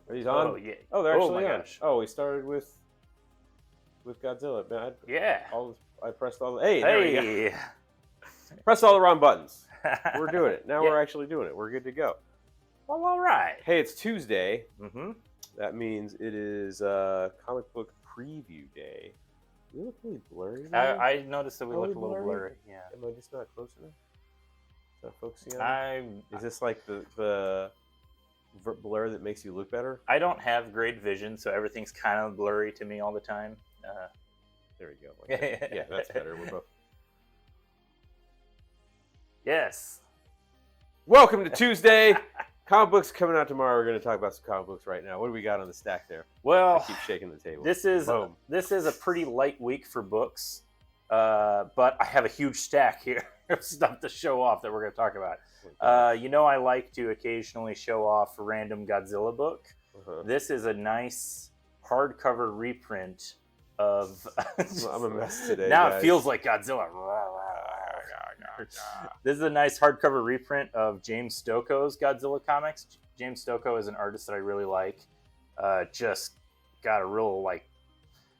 Are these on? Oh yeah. Oh, they're actually my on. gosh. Oh, we started with Godzilla. Man, Yeah. I pressed all the. Hey, there we go. Hey. Pressed all the wrong buttons. We're doing it. Now Yeah. we're actually doing it. We're good to go. Well, all right. Hey, it's Tuesday. Mm-hmm. That means it is comic book preview day. We look really blurry. I noticed that we Are look we a little blurry? blurry. Yeah. Am I just not close enough? Is that focusing on it? I Is this like the blur that makes you look better? I don't have great vision, so everything's kind of blurry to me all the time. There we go. Like that. Yeah, that's better. We're both. Yes. Welcome to Tuesday. Comic books coming out tomorrow. We're going to talk about some comic books right now. What do we got on the stack there? I Well, keep shaking the table. this is Boom. a pretty light week for books, but I have a huge stack here of stuff to show off that we're going to talk about. I like to occasionally show off a random Godzilla book. Uh-huh. This is a nice hardcover reprint of. I'm a mess today. Now guys. it feels like Godzilla. This is a nice hardcover reprint of James Stokoe's Godzilla comics. James Stokoe is an artist that I really like. Just got a real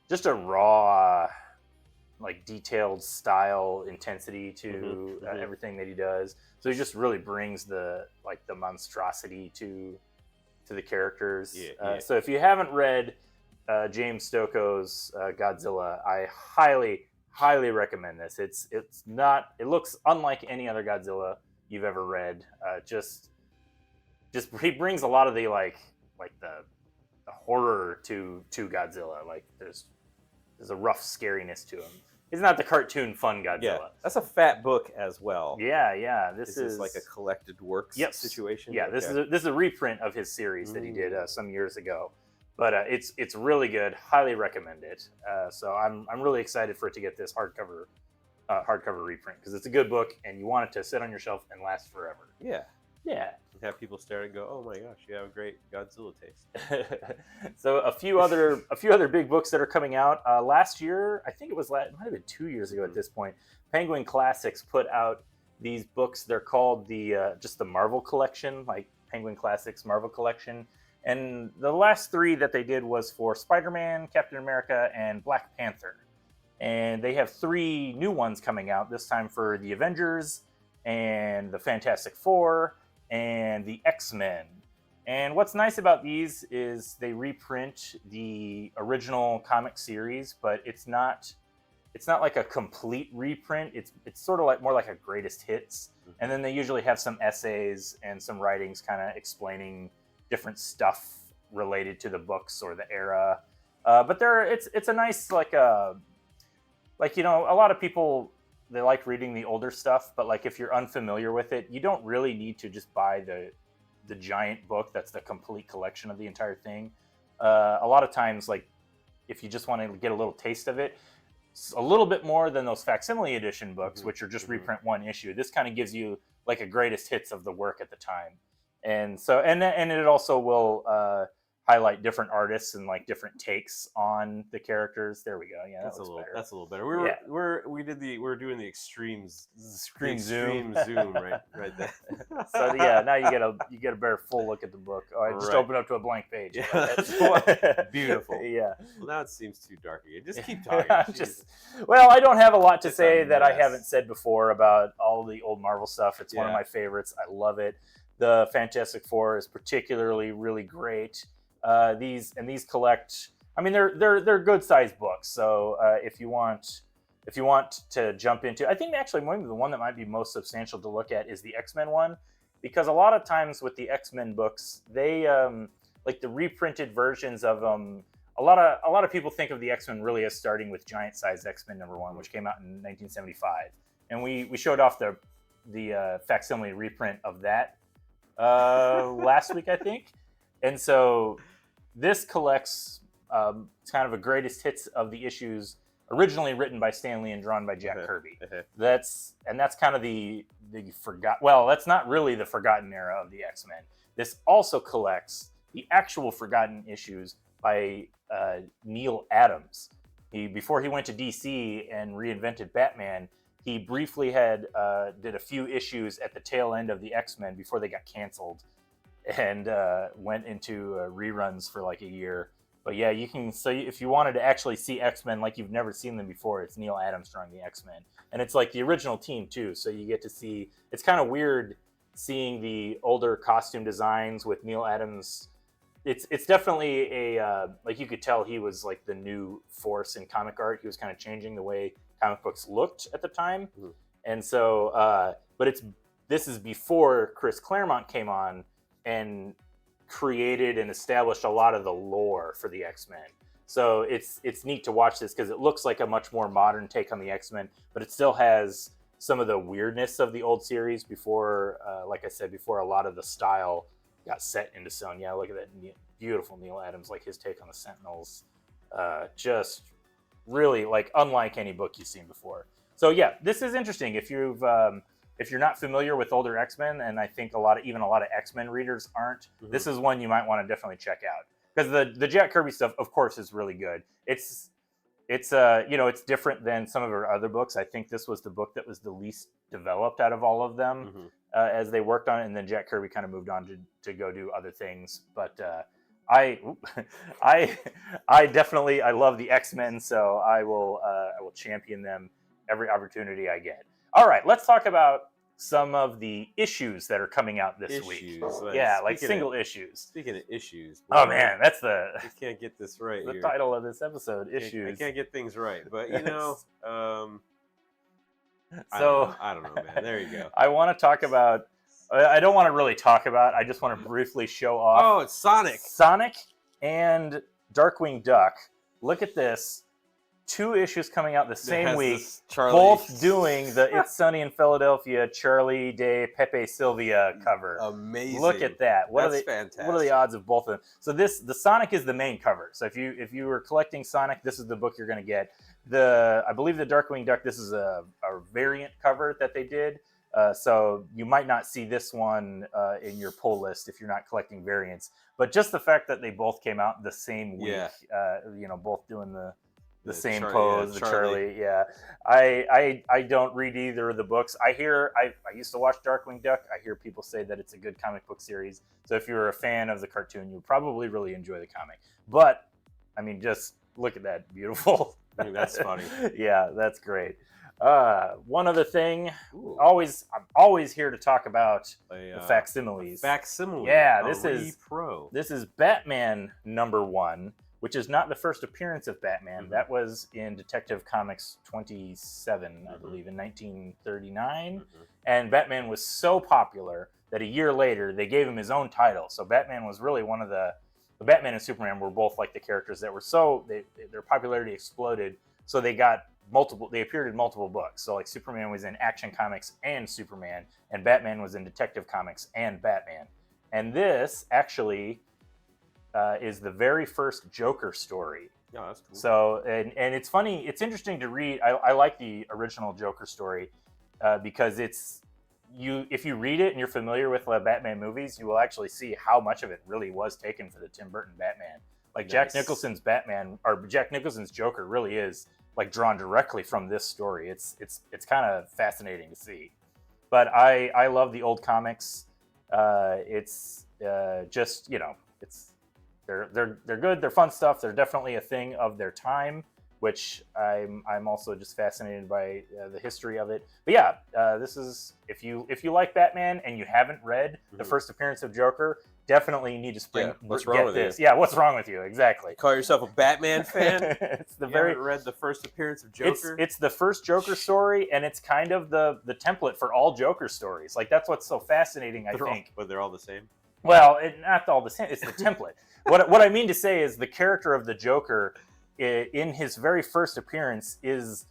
just a raw, detailed style intensity to everything that he does. So he just really brings the monstrosity to the characters. Yeah. So if you haven't read James Stokoe's Godzilla, I highly recommend this. It looks unlike any other Godzilla you've ever read. Just he brings a lot of the the horror to Godzilla. There's a rough scariness to him. He's not the cartoon fun Godzilla. Yeah, that's a fat book as well. Yeah. This is like a collected works situation. Yeah, this is a reprint of his series that he did some years ago. But it's really good. Highly recommend it. So I'm really excited for it to get this hardcover reprint because it's a good book and you want it to sit on your shelf and last forever. Yeah. Yeah. And have people stare and go, "Oh my gosh, you have a great Godzilla taste." So a few other big books that are coming out. Last year, I think it might have been 2 years ago at this point. Penguin Classics put out these books. They're called the Marvel Collection, like Penguin Classics Marvel Collection. And the last 3 that they did was for Spider-Man, Captain America, and Black Panther. And they have 3 new ones coming out, this time for the Avengers, and the Fantastic Four, and the X-Men. And what's nice about these is they reprint the original comic series, but it's not like a complete reprint. It's sort of more like a greatest hits. And then they usually have some essays and some writings kind of explaining different stuff related to the books or the era, but it's a nice a lot of people, they like reading the older stuff, but if you're unfamiliar with it, you don't really need to just buy the giant book that's the complete collection of the entire thing. A lot of times, if you just want to get a little taste of it, it's a little bit more than those facsimile edition books, which are just reprint one issue. This kind of gives you a greatest hits of the work at the time. And so, and it also will highlight different artists and different takes on the characters. There we go. Yeah, that's a little better. We were doing the extreme zoom right there. So yeah, now you get a better full look at the book. Oh, I just opened up to a blank page. Yeah, that's beautiful. Yeah. Well, now it seems too dark again. Just keep talking. I don't have a lot to say that I haven't said before about all the old Marvel stuff. It's one of my favorites. I love it. The Fantastic Four is particularly really great. These collect. I mean, they're good sized books. So if you want to jump into, I think actually maybe the one that might be most substantial to look at is the X-Men one, because a lot of times with the X-Men books, they the reprinted versions of them. A lot of people think of the X-Men really as starting with giant sized X-Men #1, which came out in 1975, and we showed off the facsimile reprint of that last week, I think. And so this collects kind of a greatest hits of the issues originally written by Stan Lee and drawn by Jack Kirby. That's kind of the forgotten. Well, that's not really the forgotten era of the X-Men. This also collects the actual forgotten issues by Neil Adams. Before he went to DC and reinvented Batman, he briefly did a few issues at the tail end of the X-Men before they got canceled. and went into reruns for like a year. But yeah, you can. So if you wanted to actually see X-Men like you've never seen them before, it's Neil Adams drawing the X-Men, and it's like the original team too. So you get to see. It's kind of weird seeing the older costume designs with Neil Adams. It's definitely a like you could tell he was like the new force in comic art. He was kind of changing the way comic books looked at the time, and so but this is before Chris Claremont came on and created and established a lot of the lore for the X-Men. So it's neat to watch this because it looks like a much more modern take on the X-Men, but it still has some of the weirdness of the old series before, like I said, before a lot of the style got set into stone. Yeah, look at that beautiful Neil Adams, like his take on the Sentinels. Just really like unlike any book you've seen before. So yeah, this is interesting. If you're not familiar with older X-Men, and I think a lot of X-Men readers aren't, this is one you might want to definitely check out. Because the Jack Kirby stuff, of course, is really good. It's it's different than some of her other books. I think this was the book that was the least developed out of all of them as they worked on it, and then Jack Kirby kind of moved on to go do other things. But I definitely love the X-Men, so I will champion them every opportunity I get. All right, let's talk about some of the issues that are coming out this week. Yeah, like single issues. Speaking of issues. Boy, oh man, that's I can't get this right. The title of this episode, issues. I can't get things right, but so I don't know, man. There you go. I want to talk about. I don't want to really talk about. I just want to briefly show off. Oh, it's Sonic. Sonic and Darkwing Duck. Look at this. 2 issues coming out the same week, both doing the It's Sunny in Philadelphia, Charlie Day, Pepe Sylvia cover. Amazing. Look at that. That's fantastic. What are the odds of both of them? So the Sonic is the main cover. So if you were collecting Sonic, this is the book you're going to get. I believe the Darkwing Duck, this is a variant cover that they did. So you might not see this one in your pull list if you're not collecting variants. But just the fact that they both came out the same week, both doing the same pose, the Charlie. Yeah. I don't read either of the books. I used to watch Darkwing Duck. I hear people say that it's a good comic book series. So if you're a fan of the cartoon, you'll probably really enjoy the comic. But I mean, just look at that beautiful. I mean, that's funny. Yeah, that's great. One other thing, I'm always here to talk about the facsimiles. Facsimile. Yeah, this is Batman #1. Which is not the first appearance of Batman. That was in Detective Comics 27, I believe, in 1939. And Batman was so popular that a year later, they gave him his own title. So Batman was really one of the Batman and Superman were both like the characters that were their popularity exploded. So they appeared in multiple books. So like Superman was in Action Comics and Superman, and Batman was in Detective Comics and Batman. And this actually is the very first Joker story. Yeah, that's cool. So, and it's funny, it's interesting to read. I like the original Joker story because if you read it and you're familiar with the Batman movies, you will actually see how much of it really was taken for the Tim Burton Batman. Like Jack Nicholson's Batman, or Jack Nicholson's Joker really is like drawn directly from this story. It's kind of fascinating to see. But I love the old comics. It's just, it's They're good. They're fun stuff. They're definitely a thing of their time, which I'm also just fascinated by the history of it. But yeah, this is if you like Batman and you haven't read the first appearance of Joker, definitely need to what's wrong with this. you? Yeah, what's wrong with you? Exactly. Call yourself a Batman fan? Haven't read the first appearance of Joker? It's the first Joker story, and it's kind of the template for all Joker stories. Like that's what's so fascinating. I think. But they're all the same. Well, not all the same. It's the template. What I mean to say is the character of the Joker in his very first appearance is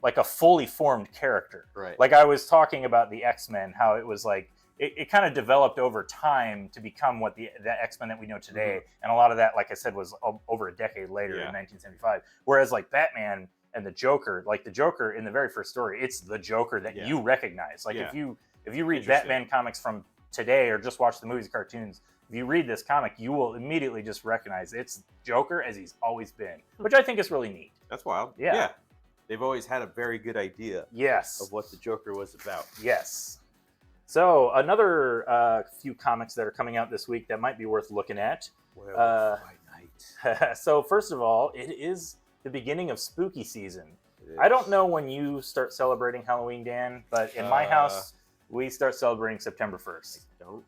like a fully formed character. Right. Like I was talking about the X-Men, how it was like it kind of developed over time to become what the X-Men that we know today. And a lot of that, like I said, was over a decade later in 1975. Whereas like Batman and the Joker, like the Joker in the very first story, it's the Joker that you recognize. Like if you read Batman comics from today or just watch the movies, cartoons, if you read this comic, you will immediately just recognize it's Joker as he's always been, which I think is really neat. That's wild. Yeah. They've always had a very good idea of what the Joker was about. Yes. So another few comics that are coming out this week that might be worth looking at. Well, by night. So first of all, it is the beginning of spooky season. I don't know when you start celebrating Halloween, Dan, but in my house, we start celebrating September 1st. Don't.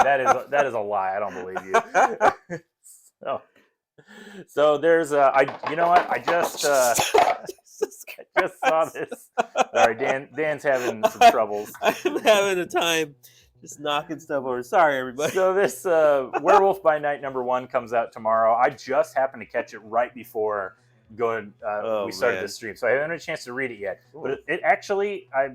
That is a lie. I don't believe you. So there's you know what? I just saw this. Sorry, Dan's having some troubles. I'm having a time just knocking stuff over. Sorry, everybody. So this Werewolf by Night #1 comes out tomorrow. I just happened to catch it right before we started the stream, so I haven't had a chance to read it yet. But it actually, I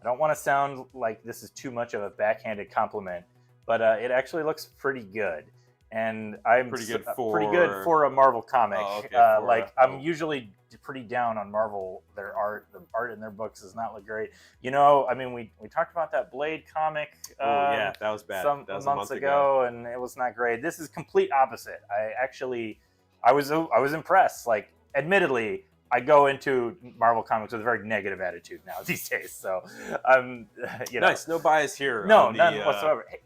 don't want to sound like this is too much of a backhanded compliment, but it actually looks pretty good. And I'm pretty good for a Marvel comic. Oh, okay, I'm usually pretty down on Marvel. The art in their books does not look great. You know, I mean, we talked about that Blade comic. Yeah, that was bad. Some that was months ago, and it was not great. This is complete opposite. I was impressed. Like, admittedly, I go into Marvel comics with a very negative attitude now these days. So, you know, nice. No bias here. No, none whatsoever. Hey,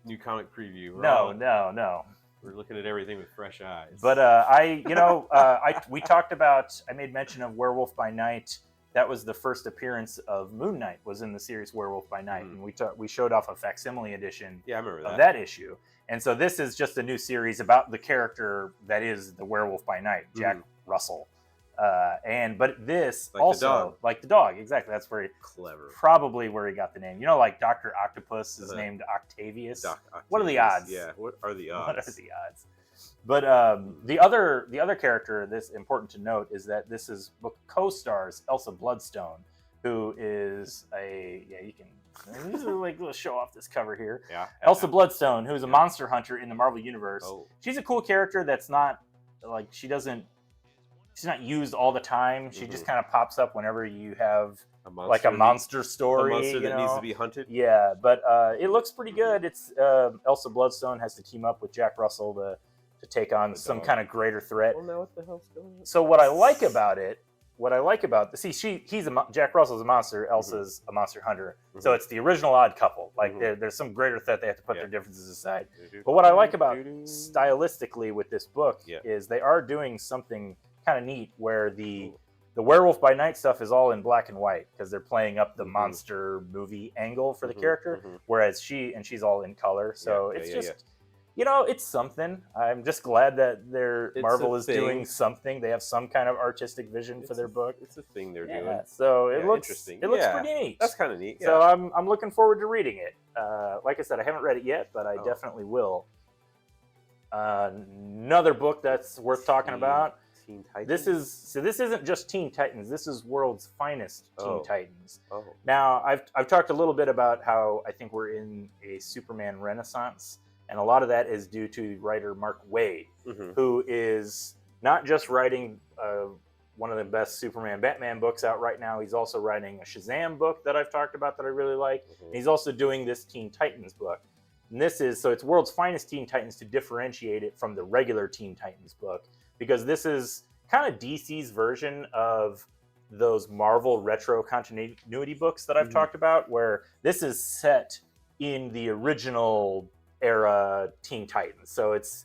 new comic preview. No. We're looking at everything with fresh eyes. But we talked about. I made mention of Werewolf by Night. That was the first appearance of Moon Knight. Was in the series Werewolf by Night, and we showed off a facsimile edition. Yeah, I remember of that issue. And so this is just a new series about the character that is the Werewolf by Night, Jack Russell. But this like also like the dog, exactly. That's where probably where he got the name. You know, like Dr. Octopus is named Octavius. What are the odds? Yeah, what are the odds? What are the odds? But the other character that's important to note is that this is book co-stars Elsa Bloodstone, who is you can let's show off this cover here. Yeah. Elsa Bloodstone, who's a monster hunter in the Marvel universe. Oh. She's a cool character that's not like she's not used all the time. She just kind of pops up whenever you have like a monster story. A monster that needs to be be hunted. Yeah, but it looks pretty good. It's Elsa Bloodstone has to team up with Jack Russell to take on some kind of greater threat. Well, now what the hell's going on? So what I like about Jack Russell's a monster, Elsa's a monster hunter. So it's the original odd couple. Like there's some greater threat, they have to put their differences aside. But what I like about stylistically with this book is they are doing something kind of neat where the Werewolf by Night stuff is all in black and white because they're playing up the monster movie angle for the character, whereas she's all in color. So it's just you know, it's something. I'm just glad that Marvel is doing something. They have some kind of artistic vision for their book. It's a thing they're doing. So it looks interesting. It looks pretty neat. That's kind of neat. Yeah. So I'm looking forward to reading it. Like I said, I haven't read it yet, but I definitely will. Another book that's worth talking about. Teen Titans? This isn't just Teen Titans. This is World's Finest Teen Titans. Oh. Now I've talked a little bit about how I think we're in a Superman renaissance, and a lot of that is due to writer Mark Waid, who is not just writing one of the best Superman Batman books out right now. He's also writing a Shazam book that I've talked about that I really like. And he's also doing this Teen Titans book. And it's World's Finest Teen Titans to differentiate it from the regular Teen Titans book, because this is kind of DC's version of those Marvel retro continuity books that I've talked about, where this is set in the original era Teen Titans. So it's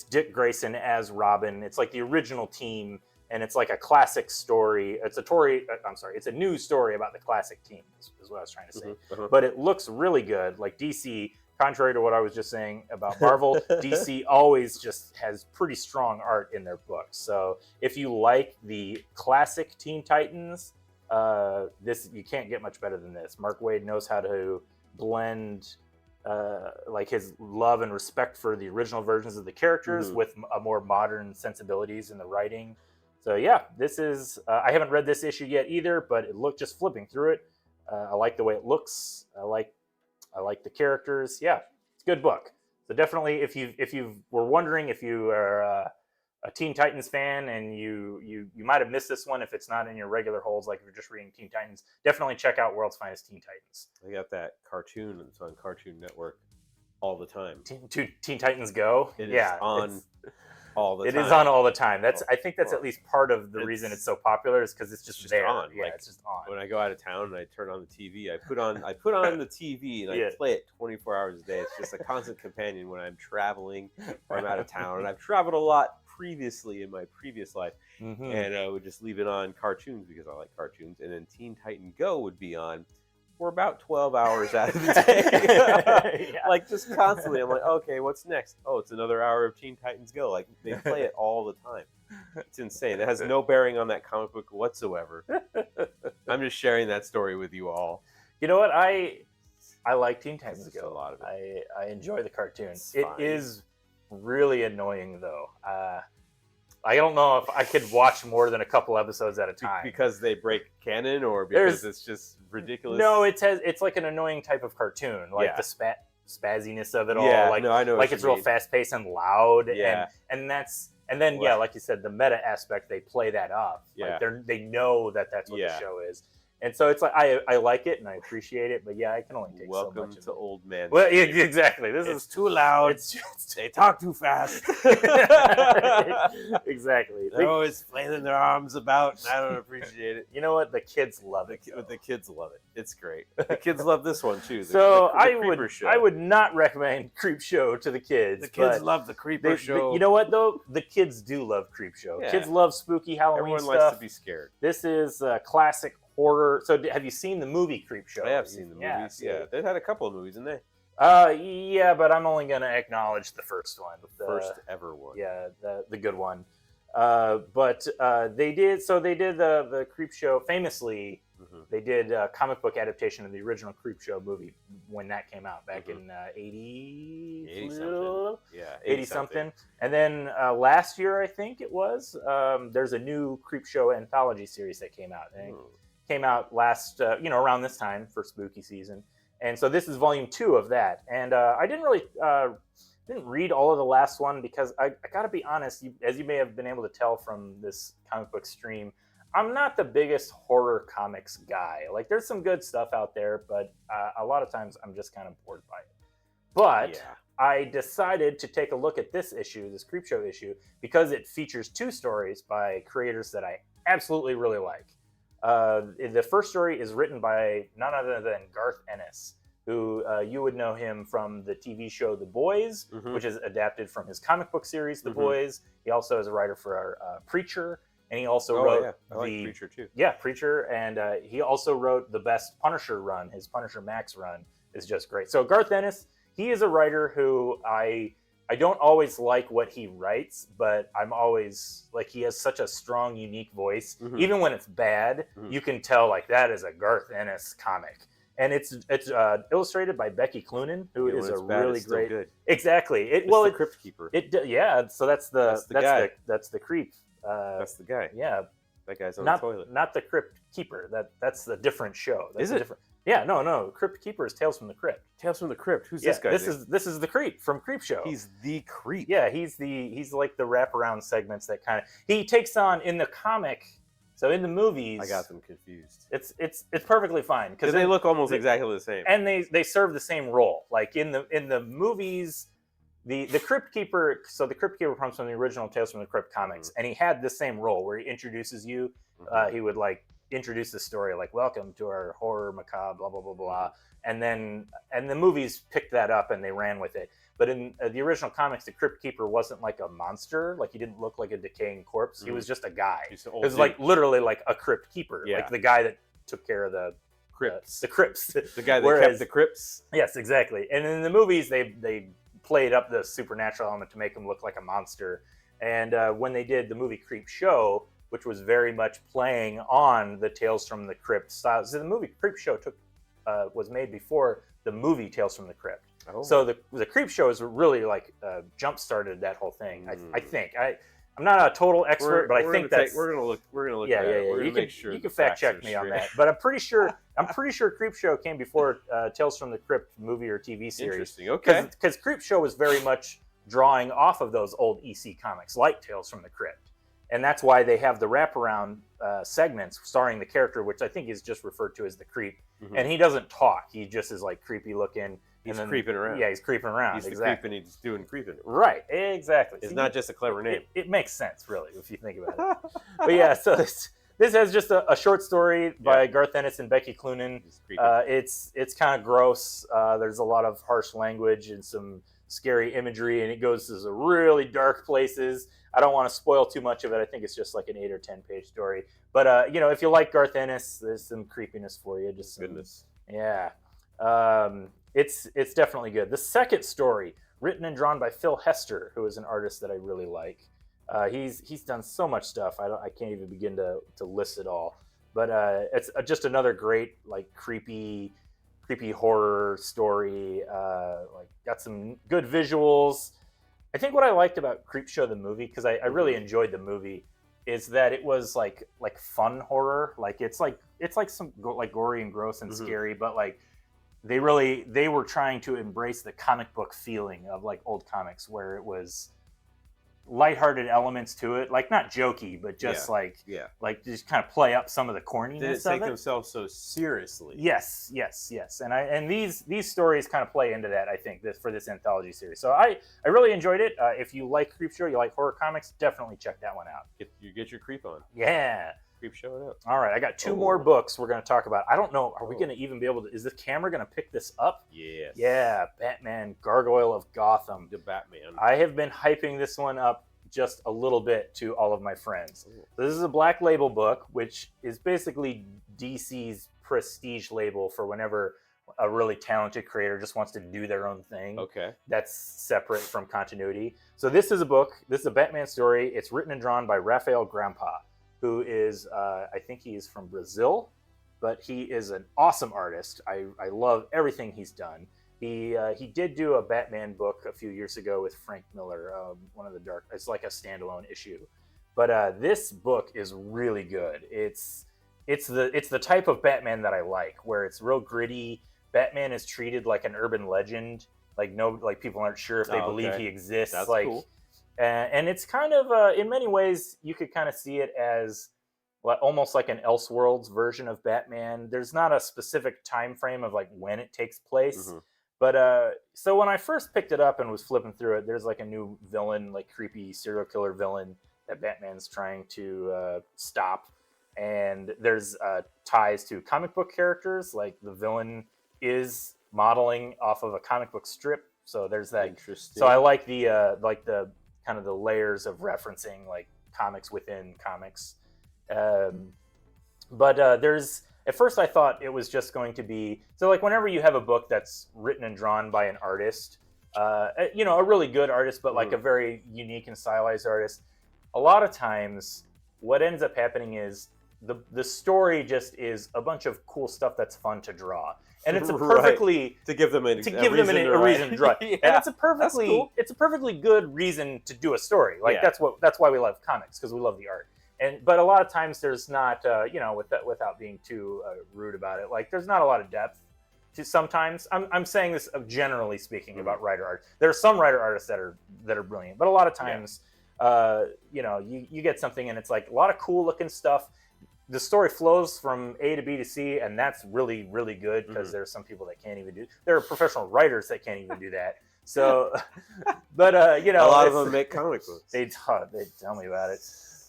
Dick Grayson as Robin. It's like the original team, and it's like a classic story. It's a new story about the classic team, is what I was trying to say. But it looks really good. Like DC, contrary to what I was just saying about Marvel, DC always just has pretty strong art in their books. So if you like the classic Teen Titans, you can't get much better than this. Mark Waid knows how to blend like his love and respect for the original versions of the characters with a more modern sensibilities in the writing. So yeah, this is I haven't read this issue yet either, but just flipping through it, I like the way it looks. I like the characters. Yeah, it's a good book. So definitely, if you were wondering if you are a Teen Titans fan and you might have missed this one if it's not in your regular holds, like if you're just reading Teen Titans, definitely check out World's Finest Teen Titans. I got that cartoon. It's on Cartoon Network all the time. Teen Titans Go. It is on all the It time. is on all the time. I think that's Well, at least part of the reason it's so popular is because it's just there. on. Yeah, Like, it's just on. when I go out of town and I turn on the TV, I put on the TV and Yeah. I play it 24 hours a day. It's just a constant companion when I'm traveling or I'm out of town. And I've traveled a lot previously in my previous life, Mhm. and I would just leave it on cartoons because I like cartoons, and then Teen Titan Go would be on for about 12 hours out of the day. Yeah. Like, just constantly. I'm like, okay, what's next? Oh, it's another hour of Teen Titans Go. Like, they play it all the time. It's insane. It has no bearing on that comic book whatsoever. I'm just sharing that story with you all. You know what? I like Teen Titans It's a Go. lot of it. I enjoy the cartoon. It's It fine. is really annoying though. I don't know if I could watch more than a couple episodes at a time. Because they break canon, or because There's- it's just ridiculous? No, it's like an annoying type of cartoon, like Yeah. the spazziness of it Yeah, all. Like no, I know what like you it's real mean. fast paced and loud. Yeah. and then yeah, Well- like you said, the meta aspect they play that up. Yeah. Like they know that's what Yeah. the show is, and so it's like I like it and I appreciate it, but yeah, I can only take so Welcome much. to old man. Well, yeah, Street. exactly. This It's is too loud. It's just They talk too fast. exactly. They're always flailing their arms about, and I don't appreciate it. You know what? The kids love it. But the kids love it. It's great. The kids love this one too. So the Creeper Show. I would not recommend Creep Show to the kids. The kids but love the Creeper Show. you know what though? The kids do love Creep Show. Yeah. Kids love spooky Halloween Everyone stuff. likes to be scared. This is classic horror. So have you seen the movie Creep Show? I have seen the Yeah, movies. so- Yeah, they've had a couple of movies, didn't they? Yeah, but I'm only going to acknowledge the first one. The first ever one. Yeah, the good one. But they did the Creep Show famously. Mhm. They did a comic book adaptation of the original Creep Show movie when that came out back Mhm. in 80 80-something. Yeah, 80 something. And then last year, I think it was, there's a new Creep Show anthology series that came out. And it came out last, around this time for spooky season. And so this is volume 2 of that. And I didn't really didn't read all of the last one because I got to be honest, as you may have been able to tell from this comic book stream, I'm not the biggest horror comics guy. Like, there's some good stuff out there, but a lot of times I'm just kind of bored by it. But Yeah. I decided to take a look at this issue, this Creepshow issue, because it features 2 stories by creators that I absolutely really like. The first story is written by none other than Garth Ennis, who you would know him from the TV show The Boys, Mhm. which is adapted from his comic book series, The Mhm. Boys. He also is a writer for Preacher, and he also Oh wrote yeah, I like the Preacher too. yeah, Preacher, and he also wrote the best Punisher run. His Punisher Max run is just great. So Garth Ennis, he is a writer who I don't always like what he writes, but I'm always like, he has such a strong, unique voice. Mhm. Even when it's bad, Mhm. you can tell like that is a Garth Ennis comic. And it's illustrated by Becky Cloonan, who Yeah, is when a it's bad, really it's still great. good. Exactly. It's the Crypt Keeper. Yeah. So that's That's the guy. that's the creep. That's the guy. Yeah, That guy's on not the toilet. not the Crypt Keeper. That's a different show. That's Is a it? Different, yeah, no. Crypt Keeper is Tales from the Crypt. Tales from the Crypt. Who's Yeah, this guy? This is the Creep from Creep Show. He's the creep. yeah, he's like the wraparound segments that kind of he takes on in the comic. So in the movies, I got them confused. It's perfectly fine Because they look almost they- exactly the same. and they serve the same role. Like in the movies, the Crypt Keeper. So the Crypt Keeper comes from the original Tales from the Crypt comics, and he had the same role where he introduces you. Mhm. He would like introduce the story, like welcome to our horror macabre, blah blah blah blah, and the movies picked that up and they ran with it. But in the original comics, the Crypt Keeper wasn't like a monster, like he didn't look like a decaying corpse. He Mhm. was just a guy. He's It an old was dude. like literally like a Crypt Keeper, Yeah. like the guy that took care of the Crypts. the crypts. The guy that Whereas- kept the crypts. Yes, exactly. And in the movies, they played up the supernatural element to make him look like a monster. And when they did the movie Creep Show, which was very much playing on the Tales from the Crypt style, so the movie Creep Show was made before the movie Tales from the Crypt. Oh. So the Creep Show is really like jump started that whole thing. I Mm. think I'm not a total expert, but I think that's we're gonna look. We're gonna look. yeah, at yeah, it. yeah. We're gonna You make can sure you the can fact facts check are me on straight. that, but I'm pretty sure Creep Show came before Tales from the Crypt movie or TV series. Interesting. Okay. Because Creep Show was very much drawing off of those old EC comics, like Tales from the Crypt, and that's why they have the wraparound segments starring the character, which I think is just referred to as the creep. Mhm. And he doesn't talk; he just is like creepy looking. He's and then, creeping around. Yeah, he's creeping around. He's the exactly. creep, and he's doing creeping. Right, exactly. It's See, not just a clever name. It makes sense, really, if you think about it. But yeah, so this has just a short story by Garth Ennis and Becky Cloonan. He's creepy. It's kind of gross. There's a lot of harsh language and some scary imagery, and it goes to some really dark places. I don't want to spoil too much of it. I think it's just like an 8 or 10 page story. But you know, if you like Garth Ennis, there's some creepiness for you. Just some, Goodness. yeah. It's definitely good. The second story, written and drawn by Phil Hester, who is an artist that I really like. He's done so much stuff. I can't even begin to list it all. But it's just another great like creepy horror story. Like got some good visuals. I think what I liked about Creepshow the movie, because I really enjoyed the movie, is that it was like fun horror. Like it's like some like gory and gross and scary, but like they were trying to embrace the comic book feeling of like old comics, where it was lighthearted elements to it, like not jokey, but just like just kind of play up some of the corniness. Didn't take themselves so seriously. Yes, and these stories kind of play into that. I think for this anthology series. So I really enjoyed it. If you like Creepshow, you like horror comics, definitely check that one out. Get your creep on. Yeah. Creepshow it up. All right, I got two more books we're going to talk about. I don't know, are we going to even be able to? Is the camera going to pick this up? Yes. Yeah, Batman, Gargoyle of Gotham. The Batman. I have been hyping this one up just a little bit to all of my friends. This is a Black Label book, which is basically DC's prestige label for whenever a really talented creator just wants to do their own thing. Okay. That's separate from continuity. So this is a book. This is a Batman story. It's written and drawn by Rafael Grampa, who is, I think he is from Brazil, but he is an awesome artist. I love everything he's done. He did do a Batman book a few years ago with Frank Miller, one of the dark. It's like a standalone issue, but this book is really good. It's the type of Batman that I like, where it's real gritty. Batman is treated like an urban legend, like people aren't sure if they believe he exists. That's like, cool. And it's kind of in many ways you could kind of see it as almost like an Elseworlds version of Batman. There's not a specific time frame of like when it takes place. But so when I first picked it up and was flipping through it, there's like a new villain, like creepy serial killer villain that Batman's trying to stop. And there's ties to comic book characters, like the villain is modeling off of a comic book strip. So there's that. Interesting. So I like the kind of the layers of referencing like comics within comics. But there's, at first I thought it was just going to be, so like whenever you have a book that's written and drawn by an artist, a really good artist, but like a very unique and stylized artist, a lot of times what ends up happening is the story just is a bunch of cool stuff that's fun to draw. And it's a perfectly to give them a reason to draw. Yeah, and it's a perfectly good reason to do a story. Like that's why we love comics, because we love the art. But a lot of times there's not without being too rude about it, like there's not a lot of depth to sometimes. I'm saying this generally speaking about writer art. There are some writer artists that are brilliant, but a lot of times you get something and it's like a lot of cool looking stuff. The story flows from A to B to C, and that's really, really good, because there's some people that can't even do. There are professional writers that can't even do that. So, but a lot of them make comic books. They tell me about it.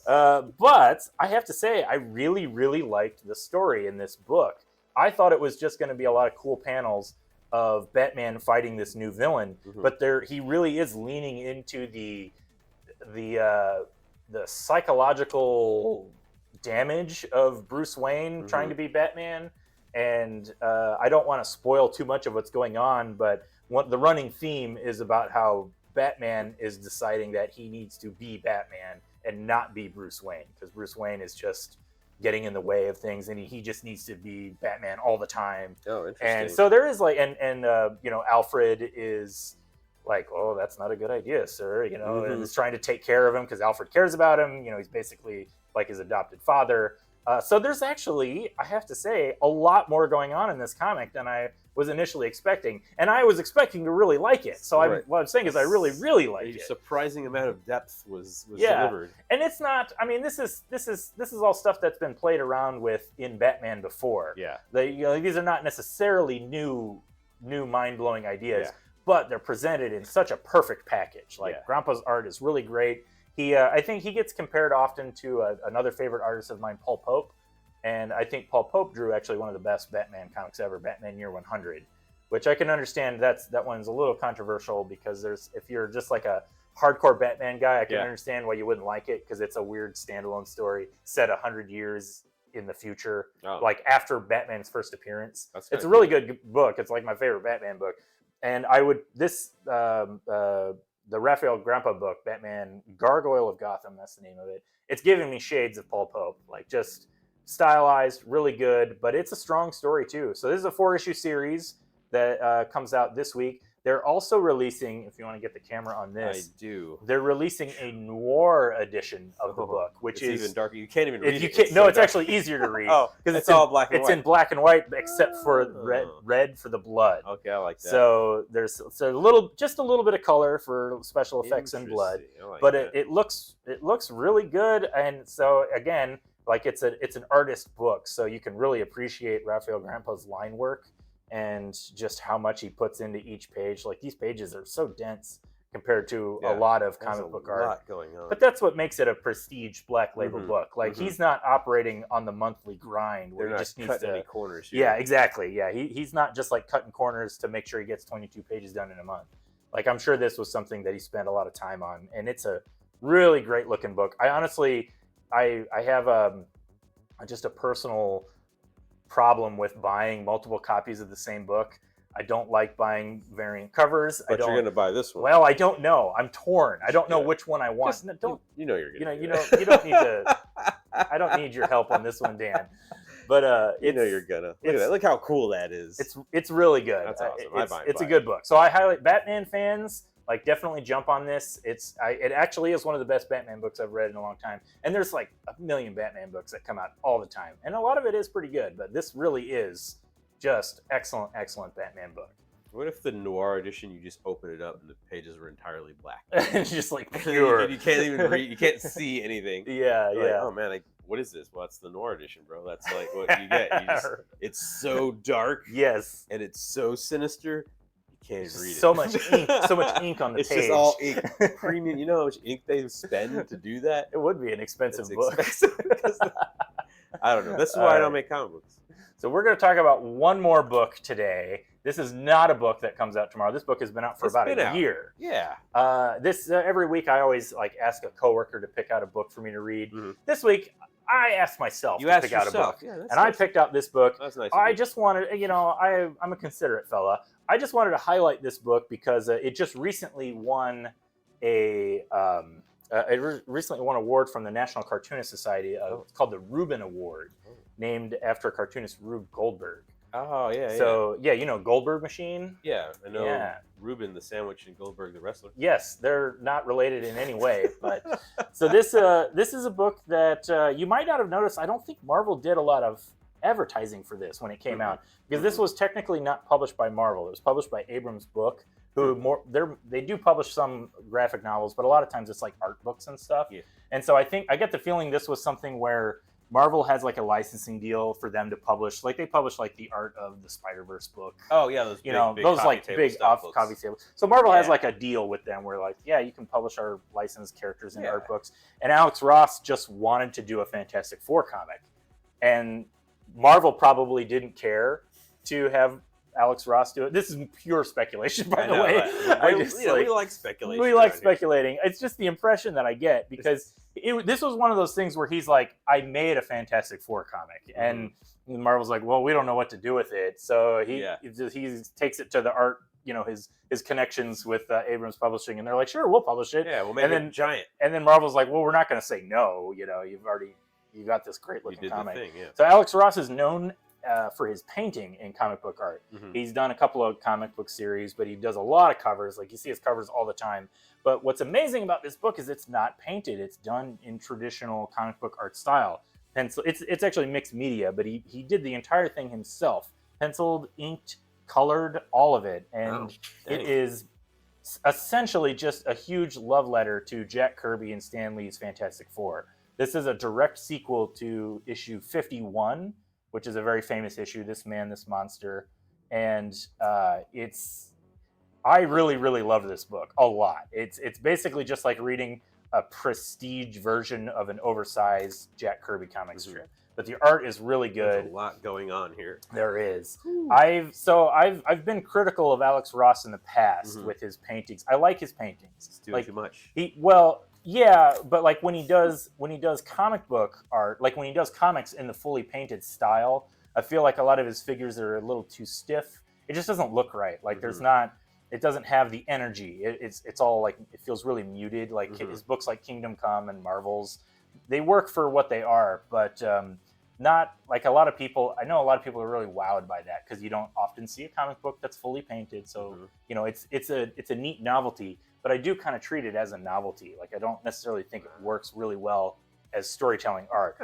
But I have to say, I really, really liked the story in this book. I thought it was just going to be a lot of cool panels of Batman fighting this new villain, but he really is leaning into the psychological damage of Bruce Wayne trying to be Batman. And I don't want to spoil too much of what's going on, but the running theme is about how Batman is deciding that he needs to be Batman and not be Bruce Wayne, because Bruce Wayne is just getting in the way of things, and he just needs to be Batman all the time. Oh, interesting. And so there is like, and Alfred is like, oh, that's not a good idea, sir, and is trying to take care of him because Alfred cares about him. He's basically like his adopted father. So there's actually, I have to say, a lot more going on in this comic than I was initially expecting, and I was expecting to really like it. So Right. what I'm saying is, I really, really liked A it. surprising amount of depth was Yeah. delivered. And it's not. I mean, this is all stuff that's been played around with in Batman before. Yeah. These are not necessarily new mind-blowing ideas, Yeah. but they're presented in such a perfect package. Like Yeah. Grandpa's art is really great. I think he gets compared often to another favorite artist of mine, Paul Pope, and I think Paul Pope drew actually one of the best Batman comics ever, Batman Year 100, which I can understand. That one's a little controversial because if you're just like a hardcore Batman guy, I can understand why you wouldn't like it, because it's a weird standalone story set 100 years in the future, like after Batman's first appearance. It's a really good book. It's like my favorite Batman book. And the Raphael Grandpa book, Batman Gargoyle of Gotham, that's the name of it. It's giving me shades of Paul Pope, like just stylized, really good, but it's a strong story too. So this is a 4-issue series that comes out this week. They're also releasing, if you want to get the camera on this, I do. They're releasing a noir edition of the book, which is even darker. You can't even read it. It's actually easier to read. Because it's all black and white. It's in black and white, except for red for the blood. Okay, I like that. So there's a little bit of color for special effects and blood, like but it looks really good. And so again, like it's an artist book, so you can really appreciate Raphael Grandpa's line work and just how much he puts into each page. Like these pages are so dense compared to a lot of comic book art. There's a lot going on. But that's what makes it a prestige black label book. Like he's not operating on the monthly grind where he just needs to any corners. Yeah, exactly. Yeah, he's not just like cutting corners to make sure he gets 22 pages done in a month. Like I'm sure this was something that he spent a lot of time on, and it's a really great looking book. I honestly, I have just a personal problem with buying multiple copies of the same book. I don't like buying variant covers. But you're going to buy this one. Well, I don't know. I'm torn. I don't know which one I want. You know you're going to. You don't need to. I don't need your help on this one, Dan. But you know you're gonna. Look at that. Look how cool that is. It's really good. That's awesome. It's a good book. So I highlight Batman fans. Like definitely jump on this. It actually is one of the best Batman books I've read in a long time. And there's like a million Batman books that come out all the time, and a lot of it is pretty good. But this really is just excellent Batman book. What if the noir edition, you just open it up and the pages were entirely black? It's just like pure. You can't even read. You can't see anything. Yeah. Like, oh man, what is this? Well, it's the noir edition, bro. That's like what you get. It's so dark. Yes. And it's so sinister. Can't even read it. So much ink on the it's page. It's just all ink. Premium. You know how much ink they spend to do that? It would be an expensive book. I don't know. This is why I don't make comic books. So we're going to talk about one more book today. This is not a book that comes out tomorrow. This book has been out for about a year. Yeah. Every week I always ask a coworker to pick out a book for me to read. Mm-hmm. This week I asked myself to pick out a book. Yeah, and I picked out this book. That's nice. I just wanted, I'm a considerate fella. I just wanted to highlight this book because it just recently won an award from the National Cartoonist Society. It's called the Reuben Award, named after cartoonist Rube Goldberg. Oh, yeah. So, Goldberg Machine. Yeah, I know Reuben the sandwich and Goldberg the wrestler. Yes, they're not related in any way. But so this is a book that you might not have noticed. I don't think Marvel did a lot of advertising for this when it came out, because this was technically not published by Marvel. It was published by Abrams Book, who they do publish some graphic novels, but a lot of times it's like art books and stuff. Yeah. And so I get the feeling this was something where Marvel has like a licensing deal for them to publish. Like they publish like the Art of the Spider-Verse book. Oh yeah, those big coffee table. So Marvel has like a deal with them where like, yeah, you can publish our licensed characters in art books. And Alex Ross just wanted to do a Fantastic Four comic, and Marvel probably didn't care to have Alex Ross do it. This is pure speculation, by the way. We like speculation. We like speculating. It's just the impression that I get, because this was one of those things where he's like, I made a Fantastic Four comic. And Marvel's like, well, we don't know what to do with it. So he takes it to the art, his connections with Abrams Publishing. And they're like, sure, we'll publish it. Yeah, we'll make it giant. And then Marvel's like, well, we're not going to say no. You got this great looking comic. The thing, yeah. So Alex Ross is known for his painting in comic book art. Mm-hmm. He's done a couple of comic book series, but he does a lot of covers. Like you see his covers all the time. But what's amazing about this book is it's not painted. It's done in traditional comic book art style. pencil. It's actually mixed media, but he did the entire thing himself, penciled, inked, colored, all of it, and Wow. it Dang. is essentially just a huge love letter to Jack Kirby and Stan Lee's Fantastic Four. This is a direct sequel to issue 51, which is a very famous issue, This Man, This Monster. And I really, really love this book a lot. It's basically just like reading a prestige version of an oversized Jack Kirby comic strip. But the art is really There's good. a lot going on here. There is. Ooh. I've been critical of Alex Ross in the past Mhm. with his paintings. I like his paintings. It's doing Like, too much. Yeah, but like when he does comic book art, like when he does comics in the fully painted style, I feel like a lot of his figures are a little too stiff. It just doesn't look right. Like there's not, it doesn't have the energy. It's all like, it feels really muted. Like his books like Kingdom Come and Marvels, they work for what they are, but not like a lot of people. I know a lot of people are really wowed by that because you don't often see a comic book that's fully painted. So you know, it's a neat novelty. But I do kind of treat it as a novelty. Like I don't necessarily think it works really well as storytelling art.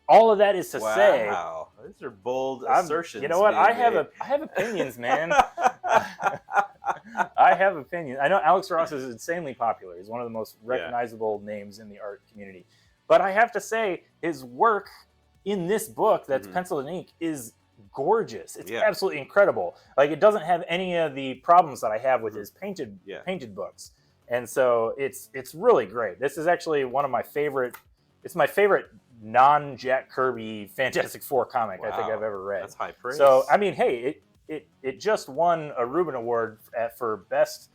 All of that is to say, wow, these are bold assertions. you know what? being I have made. I have opinions, man. I have opinions. I know Alex Ross is insanely popular. He's one of the most recognizable names in the art community. But I have to say, his work in this book that's pencil and ink is gorgeous. It's absolutely incredible. Like it doesn't have any of the problems that I have with his painted books. And so it's really great. This is actually one of my favorite. It's my favorite non-Jack Kirby Fantastic Four comic I think I've ever read. That's high praise. So I mean, hey, it just won a Reuben Award for best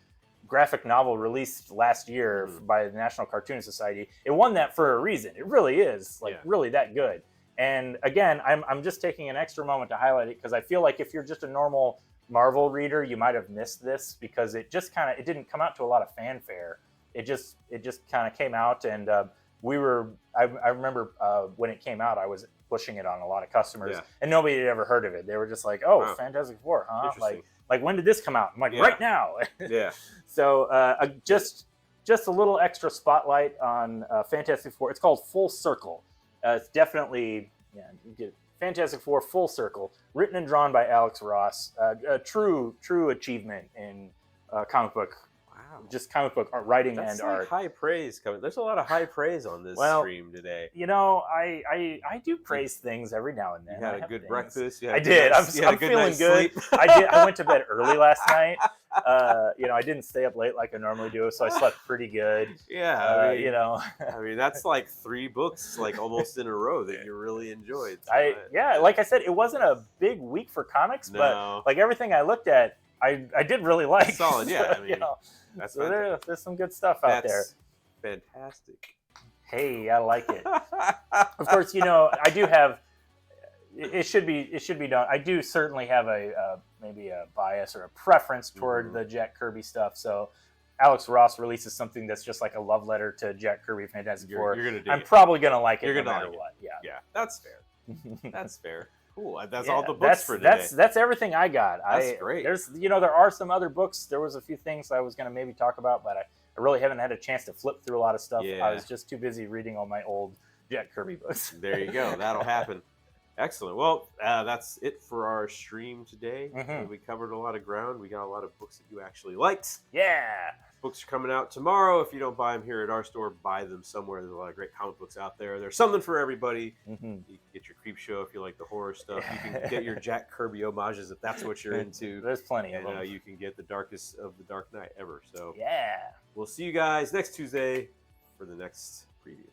graphic novel released last year by the National Cartoon Society. It won that for a reason. It really is really that good. And again, I'm just taking an extra moment to highlight it because I feel like if you're just a normal Marvel reader, you might have missed this because it didn't come out to a lot of fanfare. It just kind of came out, and I remember when it came out, I was pushing it on a lot of customers, and nobody had ever heard of it. They were just like, "Oh, Fantastic Four, huh?" Like when did this come out? I'm like, right now. Yeah. So just a little extra spotlight on Fantastic Four. It's called Full Circle. It's definitely you get Fantastic Four Full Circle, written and drawn by Alex Ross. A true achievement in comic book. Wow. Just comic book art, writing That's and like art. high praise coming. There's a lot of high praise on this stream today. You know, I do praise things every now and then. You had a good breakfast. I did. I'm feeling good. I did. I went to bed early last night. You know, I didn't stay up late like I normally do, so I slept pretty good. Yeah, you know, I mean that's like 3 books, like almost in a row that you really enjoyed. So like I said, it wasn't a big week for comics, but like everything I looked at, I did really like. That's solid, yeah. I mean, you know, that's so there's some good stuff out there. Fantastic. Hey, I like it. Of course, you know, I do have. It should be done. I do certainly have maybe a bias or a preference toward the Jack Kirby stuff. So, Alex Ross releases something that's just like a love letter to Jack Kirby Fantastic Four. You're gonna dig I'm it. probably gonna like it You're no gonna matter like it. what. Yeah, that's fair. That's fair. Cool. That's all the books that's, for today. That's everything I got. That's great. There are some other books. There was a few things I was gonna maybe talk about, but I really haven't had a chance to flip through a lot of stuff. Yeah. I was just too busy reading all my old Jack Kirby books. There you go. That'll happen. Excellent. Well, that's it for our stream today. We covered a lot of ground. We got a lot of books that you actually liked. Yeah. Books are coming out tomorrow. If you don't buy them here at our store, buy them somewhere. There's a lot of great comic books out there. There's something for everybody. You can get your Creep Show if you like the horror stuff. You can get your Jack Kirby homages if that's what you're into. There's plenty of them. them. You can get the darkest of the Dark Knight ever. So yeah. We'll see you guys next Tuesday for the next preview.